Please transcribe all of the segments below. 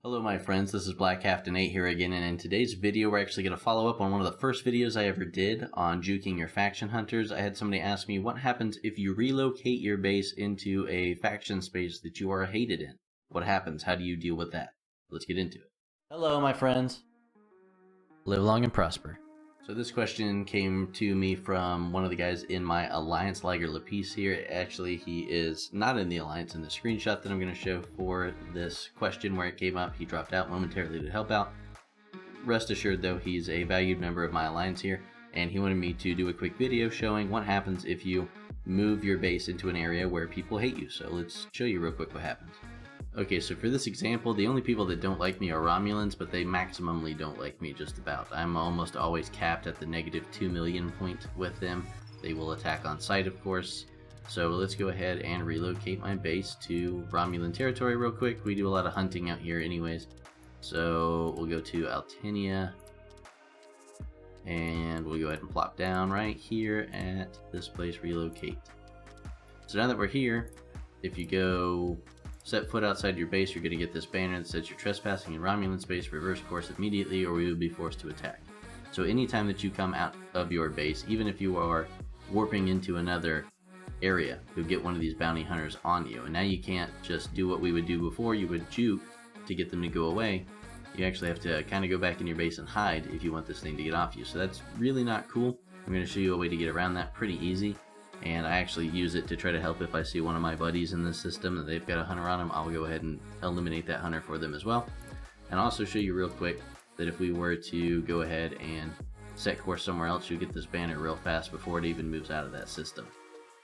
Hello my friends, this is Black8 here again, and in today's video we're actually going to follow up on one of the first videos I ever did on juking your faction hunters. I had somebody ask me what happens if you relocate your base into a faction space that you are hated in. What happens? How do you deal with that? Let's get into it. Hello my friends. Live long and prosper. So this question came to me from one of the guys in my Alliance, Liger Lapice here. Actually, he is not in the Alliance in the screenshot that I'm going to show for this question where it came up. He dropped out momentarily to help out. Rest assured though, he's a valued member of my Alliance here, and he wanted me to do a quick video showing what happens if you move your base into an area where people hate you. So let's show you real quick what happens. Okay, so for this example, the only people that don't like me are Romulans, but they maximally don't like me just about. I'm almost always capped at the -2 million point with them. They will attack on sight, of course. So let's go ahead and relocate my base to Romulan territory real quick. We do a lot of hunting out here anyways. So we'll go to Altinia, and we'll go ahead and plop down right here at this place, relocate. So now that we're here, if you go set foot outside your base, you're going to get this banner that says you're trespassing in Romulan space, reverse course immediately or we will be forced to attack. So anytime that you come out of your base, even if you are warping into another area, you'll get one of these bounty hunters on you. And now you can't just do what we would do before. You would juke to get them to go away. You actually have to kind of go back in your base and hide if you want this thing to get off you. So that's really not cool. I'm going to show you a way to get around that pretty easy. And I actually use it to try to help if I see one of my buddies in the system that they've got a hunter on them. I'll go ahead and eliminate that hunter for them as well. And I'll also show you real quick that if we were to go ahead and set course somewhere else, you'll get this banner real fast before it even moves out of that system.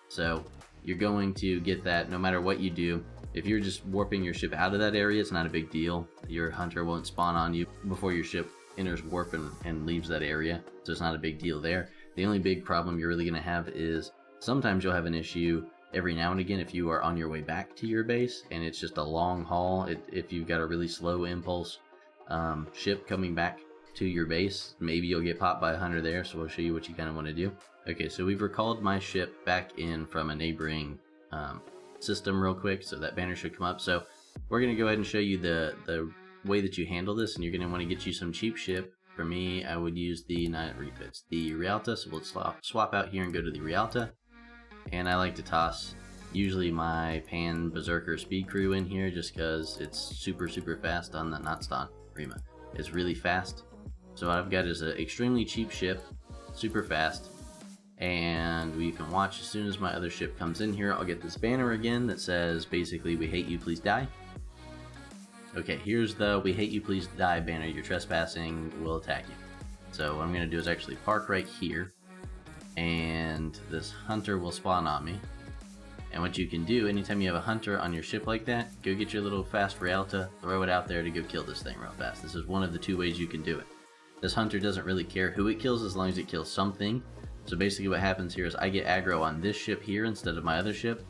So you're going to get that no matter what you do. If you're just warping your ship out of that area, it's not a big deal. Your hunter won't spawn on you before your ship enters warp and leaves that area. So it's not a big deal there. The only big problem you're really going to have is sometimes you'll have an issue every now and again if you are on your way back to your base and it's just a long haul. If you've got a really slow impulse ship coming back to your base, maybe you'll get popped by a hunter there, so we'll show you what you kind of want to do. Okay, so we've recalled my ship back in from a neighboring system real quick, so that banner should come up. So we're going to go ahead and show you the way that you handle this, and you're going to want to get you some cheap ship. For me, I would use the, not refits, the Rialta, so we'll swap out here and go to the Rialta. And I like to toss usually my Pan Berserker Speed Crew in here just because it's super fast on the, not Stan, Rima. It's really fast. So what I've got is an extremely cheap ship, super fast. And we can watch as soon as my other ship comes in here, I'll get this banner again that says basically, "We hate you, please die." Okay, here's the "We hate you, please die" banner. You're trespassing, we'll attack you. So what I'm going to do is actually park right here, and this hunter will spawn on me. And what you can do, anytime you have a hunter on your ship like that, go get your little fast Rialta, throw it out there to go kill this thing real fast. This is one of the two ways you can do it. This hunter doesn't really care who it kills as long as it kills something. So basically what happens here is I get aggro on this ship here instead of my other ship,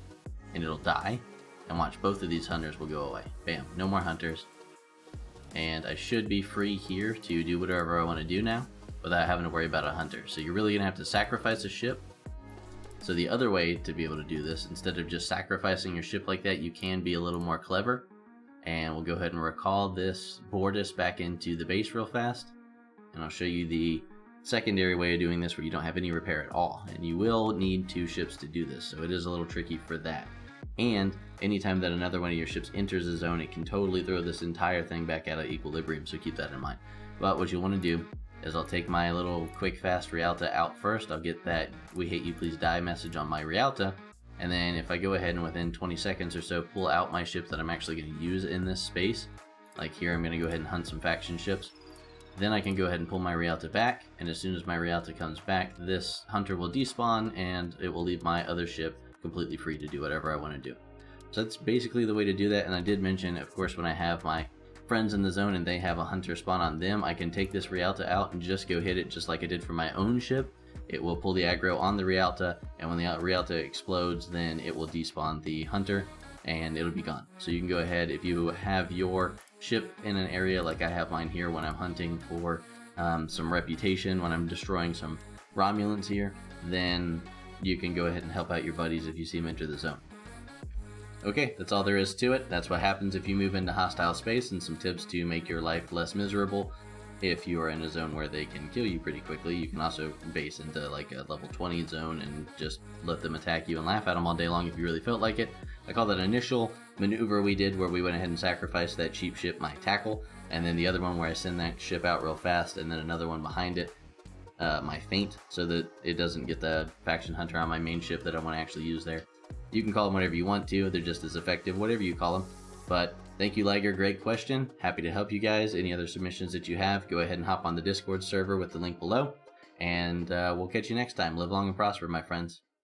and it'll die. And watch, both of these hunters will go away. Bam, no more hunters. And I should be free here to do whatever I want to do now without having to worry about a hunter. So you're really going to have to sacrifice a ship. So the other way to be able to do this, instead of just sacrificing your ship like that, you can be a little more clever. And we'll go ahead and recall this Bordis back into the base real fast. And I'll show you the secondary way of doing this where you don't have any repair at all. And you will need 2 ships to do this, so it is a little tricky for that. And anytime that another one of your ships enters a zone, it can totally throw this entire thing back out of equilibrium, so keep that in mind. But what you want to do is I'll take my little quick fast Rialta out first. I'll get that "We hate you, please die" message on my Rialta, and then if I go ahead and within 20 seconds or so pull out my ship that I'm actually going to use in this space, like here I'm going to go ahead and hunt some faction ships, then I can go ahead and pull my Rialta back, and as soon as my Rialta comes back, this hunter will despawn and it will leave my other ship completely free to do whatever I want to do. So that's basically the way to do that. And I did mention, of course, when I have my friends in the zone and they have a hunter spawn on them, I can take this Rialta out and just go hit it just like I did for my own ship. It will pull the aggro on the Rialta, and when the Rialta explodes, then it will despawn the hunter and it'll be gone. So you can go ahead, if you have your ship in an area like I have mine here when I'm hunting for some reputation, when I'm destroying some Romulans here, then you can go ahead and help out your buddies if you see them enter the zone. Okay, that's all there is to it. That's what happens if you move into hostile space, and some tips to make your life less miserable. If you are in a zone where they can kill you pretty quickly, you can also base into like a level 20 zone and just let them attack you and laugh at them all day long if you really felt like it. I call that initial maneuver we did where we went ahead and sacrificed that cheap ship, my tackle, and then the other one where I send that ship out real fast, and then another one behind it, my feint, so that it doesn't get the faction hunter on my main ship that I want to actually use there. You can call them whatever you want to, they're just as effective, whatever you call them. But thank you, Liger, great question. Happy to help you guys. Any other submissions that you have, go ahead and hop on the Discord server with the link below. And we'll catch you next time. Live long and prosper, my friends.